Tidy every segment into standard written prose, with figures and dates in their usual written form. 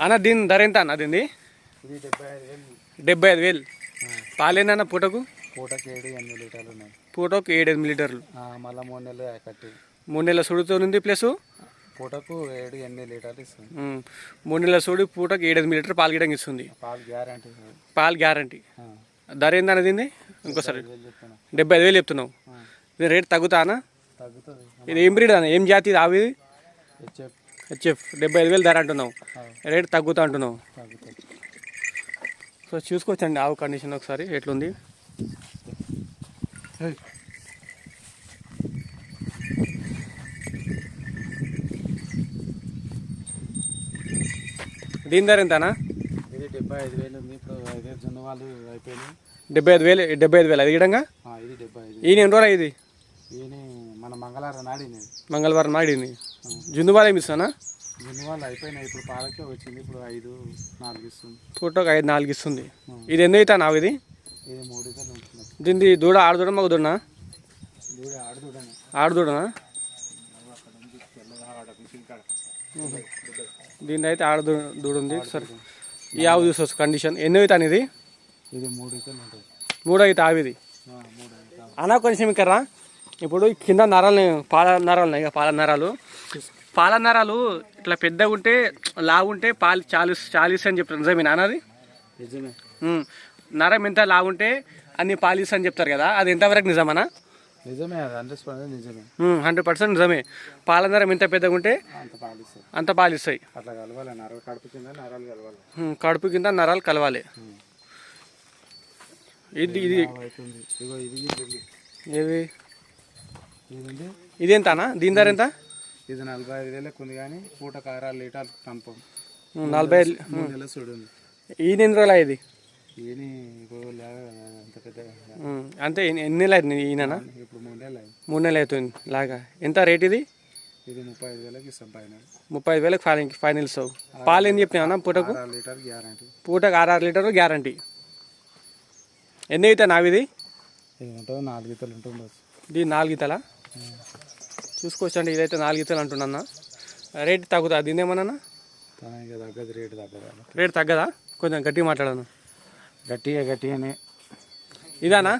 అన్న దీని ధర ఎంత అన్న దీన్ని? ఇది 75,000. 75,000. పాలేనన్న పూటకు? పూటకి 7-8 లీటర్లు ఉన్నాయి. పూటకు 7-8 లీటర్లు. మళ్ళీ 3 నెలలు కట్టి 3 నెలల సుడితో ఉంది ప్లస్ పూటకు 7-8 లీటర్లు ఇస్తుంది. 3 నెలల సుడి పూటకు 7-8 లీటర్ పాలు గిడంగా ఇస్తుంది. పాలు గ్యారంటీ. ధర ఏందన్న దీన్ని? ఇంకోసారి 75,000 చెప్తున్నావు. ఇది రేట్ తగ్గుతానా? తగ్గుతుంది. ఇది ఏం బ్రీడ్ అన్న? ఏం జాతి ఆవి? హెచ్ఎఫ్. 75,000 ధర అంటున్నావు, రేట్ తగ్గుతా అంటున్నావు. సో చూసుకోవచ్చండి ఆవు కండిషన్ ఒకసారి ఎట్లుంది. దీని ధర ఎంతనా? ఇది 75,000 ఉంది. ఇప్పుడు 5 జొన్న వాళ్ళు అయిపోయినాయి. 75,000 అది గిడంగా. ఇది 75. ఈయన ఎన్ని రోజులు అయ్యింది? ఈయన మన మంగళవారం నాడింది. జున్ను వాళ్ళు ఏమి ఇస్తానా? జొన్న వాళ్ళు అయిపోయినాయి. ఇప్పుడు పాలకే వచ్చింది. ఇప్పుడు 5-4 ఇస్తుంది. పూటకు 5-4 ఇస్తుంది. ఇది ఎన్ని అవుతా నాకు? ఇది 3 ఇతలు ఉంటుంది. దీన్ని దూడ ఆడదూడ మాకు దూడనా? ఆడదూడనా? దీన్ని అయితే ఆడదూడ ఉంది. సరే ఈ ఆవు చూసుకోవచ్చు కండిషన్. ఎన్ని అవుతాను ఇది? ఇది 3 ఇతలు ఉంటుంది. 3 అయితే ఆవిది అన్నా. కొంచెం ఇక్కడ ఇప్పుడు కింద నరాలు, పాల నరాలు ఉన్నాయి. పాల నరాలు ఇట్లా పెద్దగా ఉంటే లాగుంటే పాలు చాలీస్ అని చెప్తారు. నిజమేనా అన్నది? నిజమే. నరం ఎంత లాగుంటే అన్ని పాలిస్ అని చెప్తారు కదా, అది ఎంతవరకు నిజమనా? నిజమే. 100% నిజమే. 100% నిజమే. పాల నరం ఎంత పెద్దగా ఉంటే అంత పాలిస్తాయి. అట్లా కలవాలి. కడుపు కింద నరాలు కలవాలి. కడుపు కింద నరాలు కలవాలి. ఇది ఇది ఎంతనా? దీని ధర ఎంత? ఇది 45,000 ఉంది. కానీ పూటకు 6 లీటర్లు పంపం. 45 నెలల చూడండి. ఈయన ఎన్ని రోజులు అయ్యేది? ఈయన అంత పెద్ద అంతే. ఎన్ని నెలలు అవుతుంది ఈయన? ఇప్పుడు 3 నెలలు అయింది. 3 నెలలు అవుతుంది లాగా. ఎంత రేట్ ఇది? ఇది 35,000కి ఇస్తాం. 35,000 ఫైనల్ ఇస్తావు. పాలు ఏం చెప్పినావన్నా? పూటకు 6 లీటర్ గ్యారంటీ. పూటకు 6 లీటర్లు గ్యారంటీ. ఎన్ని అవుతాయి నావి? ఇది ఉంటుంది 4 ఈతలు ఉంటుంది. ఇది 4 ఈతలా? చూసుకోవచ్చండి. ఇదైతే 4 ఈతలు అంటున్నా. రేట్ తగ్గుతా దీని ఏమన్నా? తగ్గదు. రేట్ తగ్గదా? కొంచెం గట్టిగా మాట్లాడను. గట్టిగానే. ఇదానా?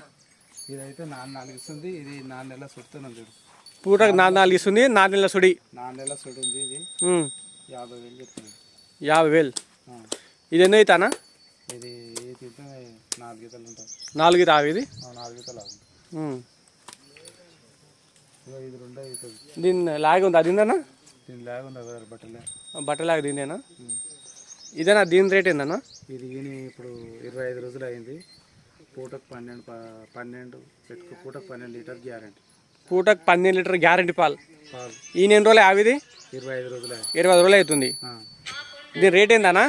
ఇదైతే 4 ఇస్తుంది. ఇది 4 నెలల సుడుతుంది. పూటకు 4 ఇస్తుంది. 4 నెలల సుడి. 4 నెలల సుడి ఉంది. ఇది 50,000 చెప్తుంది. 50,000. ఇది ఎన్నో అవుతానా? ఇది 4 ఈతలు ఉంటుంది. 4 ఈత ఆవి? ఇది 4 ఈతలు. ఇది 2 అవుతుంది. దీన్ని లాగే ఉంది. అదిందనా? దీని లాగా ఉంది. బట్టలాగా దీనిదేనా? ఇదేనా? దీని రేట్ ఏందన్నా? ఇది ఇప్పుడు 25 రోజులు అయింది. పూటకు 12 పూటకు 12 లీటర్ గ్యారంటీ. పూటకు 12 లీటర్ గ్యారంటీ పాలు. ఈయన ఎన్ని రోజులు ఆవిది? 25 రోజులు. 20 రోజులు అవుతుంది. దీని రేట్ ఏందన్నా?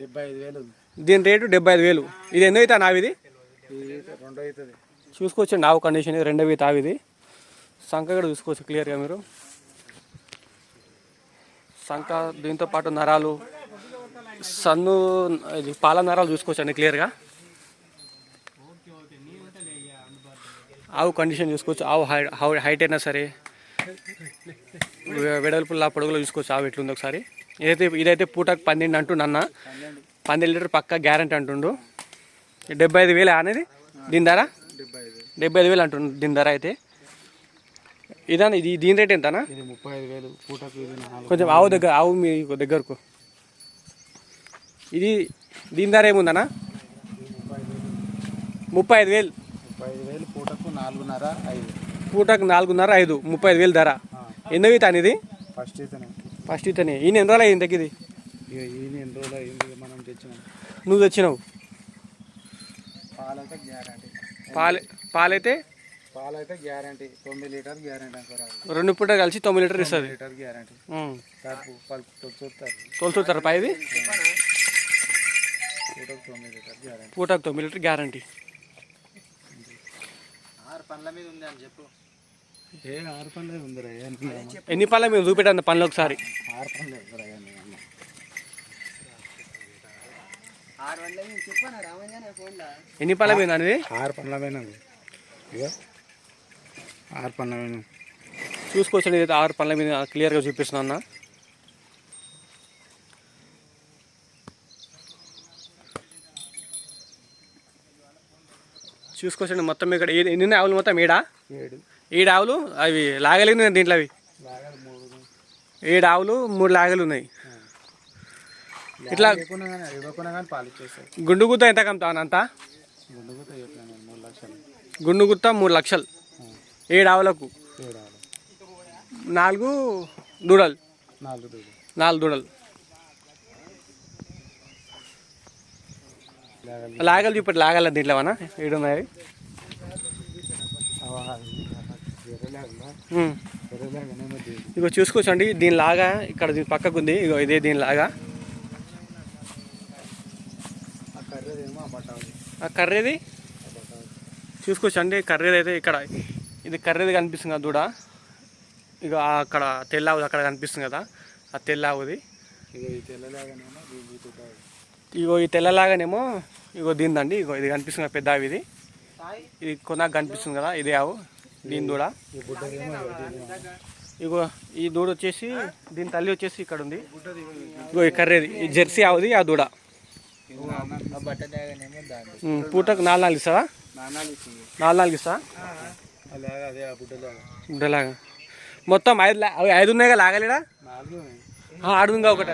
75,000. దీని రేటు 75,000. ఇది ఎన్నో అవుతా ఆవిది? 2 అవుతుంది. చూసుకోవచ్చండి ఆవు కండిషన్. ఇది 2వ ఈత ఆవిది. సంఖ కూడా చూసుకోవచ్చు క్లియర్గా మీరు. సంఖ దీంతో పాటు నరాలు, సన్ను, ఇది పాల నరాలు చూసుకోవచ్చండి క్లియర్గా. ఆవు కండిషన్ చూసుకోవచ్చు. ఆవు హైట్ అయినా సరే, వెడల్పులా పొడుగులో చూసుకోవచ్చు ఆవు ఎట్లుంది ఒకసారి. ఇదైతే పూటకు 12 అంటుండన్న. 12 లీటర్ పక్కా గ్యారంటీ అంటుండు. 75,000 అనేది దీని ధర? 75,000 అంటుండు దీని ధర అయితే. ఇదానా? ఇది దీని రేట్ ఎంతనా? ఇది 35,000 పూటకు. కొంచెం ఆవు మీ దగ్గరకు. ఇది దీని ధర ఏముందన్నా? 35,000. పూటకు 4.5 5. పూటకు 4.5 5. 35,000 ధర. ఎన్నో ఈత అనేది? ఫస్ట్ ఈతనే. ఈయన ఎన్ని రోజులు అయింది తగ్గింది? ఈయన ఎన్ని రోజులు అయింది? మనం తెచ్చినాం. నువ్వు తెచ్చినావు. పాలైతే గ్యారంటీ. పాలైతే గ్యారంటీ. 9 లీటర్ గ్యారంటీ అంటారు. 2 పూట కలిసి 9 లీటర్ ఇస్తుంది. Litre guarantee. తోలుతారు పైది. పూటకు 9 లీటర్ గ్యారంటీ. 6 పండ్ల మీద ఉంది అని చెప్పు. 6 పండ్ల ఉందిరా. ఎన్ని పళ్ళ మేము చూపెట్టాను పనులు ఒకసారి. 6 పండ్లు ఎన్ని పళ్ళ మీద అనేది? 6 పండ్ల మీద. 6 పండ్ల మీద చూసుకోవచ్చండి. ఇది 6 పళ్ళ మీద క్లియర్గా చూపిస్తున్నా అన్న. చూసుకోవచ్చండి మొత్తం ఇక్కడ ఎన్ని ఆవులు మొత్తం 7 7 ఆవులు అవి లాగలిగినాయి దీంట్లో అవి 7 ఆవులు 3 లాగలు ఉన్నాయి. ఇట్లా ఇవ్వకుండా కానీ పాలు ఇచ్చేస్తాయి. గుండు గుత్త ఎంత కమ్ముతావు అంతా? గుండుగుత 3 లక్షలు. గుండు గుత్త 3 లక్షలు 7 ఆవులకు. 4 దూడలు. 4 దూడలు. లాగలు చూపటి లాగల దీంట్లో ఏమన్నా 7 ఉన్నాయి. ఇగో చూసుకోవచ్చండి దీనిలాగా ఇక్కడ దీని పక్కకు ఉంది. ఇగో ఇదే దీనిలాగా. ఆ కర్రేది చూసుకోవచ్చండి. కర్రేది అయితే ఇక్కడ ఇది కర్రేది కనిపిస్తుంది కదా దూడ. ఇక అక్కడ తెల్లావుది అక్కడ కనిపిస్తుంది కదా ఆ తెల్లావుది. ఇగో ఈ తెల్లలాగానేమో ఇగో దీనిదండి. ఇగో ఇది కనిపిస్తుంది కదా పెద్ద ఆవు. ఇది కొనాకు కనిపిస్తుంది కదా ఇదే ఆవు దీని దూడ. ఇగో ఈ దూడ వచ్చేసి దీని తల్లి వచ్చేసి ఇక్కడ ఉంది. ఇగో ఈ కర్రేది ఈ జెర్సీ ఆవుది ఆ దూడ. పూటకు 4 ఇస్తావా? 4 ఇస్తా. బుడ్డలాగా మొత్తం 5 ఉన్నాయిగా లాగలేడా? 6 ఉందా ఒకటి.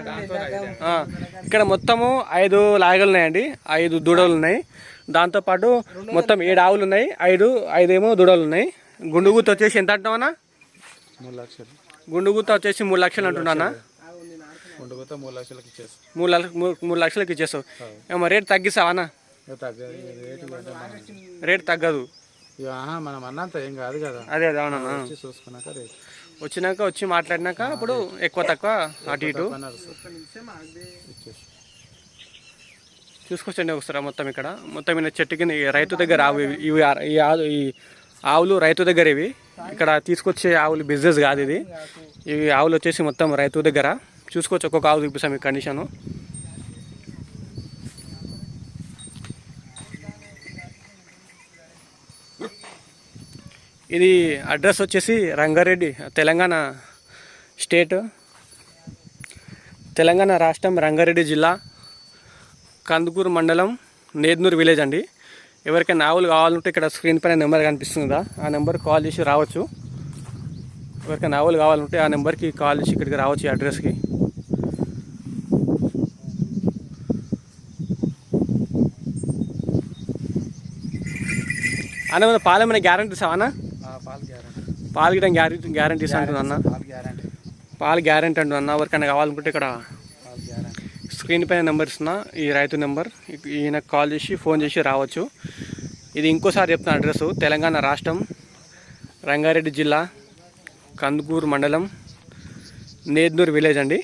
ఇక్కడ మొత్తము 5 లాగలు ఉన్నాయండి. 5 దూడలు ఉన్నాయి. దాంతోపాటు మొత్తం 7 ఆవులు ఉన్నాయి. 5 ఏమో దూడలు ఉన్నాయి. గుండుగుత్త వచ్చేసి ఎంత అంటున్నావన్నా? 3 లక్షలు. గుండుగుత్త వచ్చేసి 3 లక్షలు అంటున్నా. 3 లక్షలకి ఇచ్చేస్తావు. ఏమో రేట్ తగ్గిస్తావా? రేట్ తగ్గదు. మనం అన్నంత ఏం కాదు కదా. అదే అవునా. చూసుకున్నాక వచ్చినాక వచ్చి మాట్లాడినాక అప్పుడు ఎక్కువ తక్కువ అటు ఇటు చూసుకొచ్చండి ఒకసారి. మొత్తం ఇక్కడ మొత్తం ఇలా చెట్టు కింద రైతు దగ్గర ఆవు ఇవి. ఈ ఆవులు రైతు దగ్గర ఇవి. ఇక్కడ తీసుకొచ్చే ఆవులు బిజినెస్ కాదు ఇది. ఇవి ఆవులు వచ్చేసి మొత్తం రైతు దగ్గర. చూసుకోవచ్చు ఒక్కొక్క ఆవు చూపిస్తాం మీ కండిషను. ఇది అడ్రస్ వచ్చేసి రంగారెడ్డి, తెలంగాణ స్టేట్, తెలంగాణ రాష్ట్రం, రంగారెడ్డి జిల్లా, కందుకూరు మండలం, నేద్నూరు విలేజ్ అండి. ఎవరికైనా ఆవులు కావాలంటే ఇక్కడ స్క్రీన్ పైన నెంబర్ కనిపిస్తుంది కదా ఆ నెంబర్కి కాల్ చేసి రావచ్చు. ఎవరికైనా ఆవులు కావాలంటే ఆ నెంబర్కి కాల్ చేసి ఇక్కడికి రావచ్చు ఈ అడ్రస్కి. అన్న పాలేమైనా గ్యారంటీ ఇస్తావా అన్న? పాలు గిట్ట గ్యారంటీ ఇస్తా అంటున్నా అన్న. పాలు గ్యారంటీ అంటు అన్న. ఎవరికైనా కావాలనుకుంటే ఇక్కడ స్క్రీన్ పైన నెంబర్ ఇస్తున్నా, ఈ రైతు నెంబర్. ఈయనకు కాల్ చేసి ఫోన్ చేసి రావచ్చు. ఇది ఇంకోసారి చెప్తున్నా అడ్రస్ తెలంగాణ రాష్ట్రం, రంగారెడ్డి జిల్లా, కందుకూరు మండలం, నేద్నూరు విలేజ్ అండి.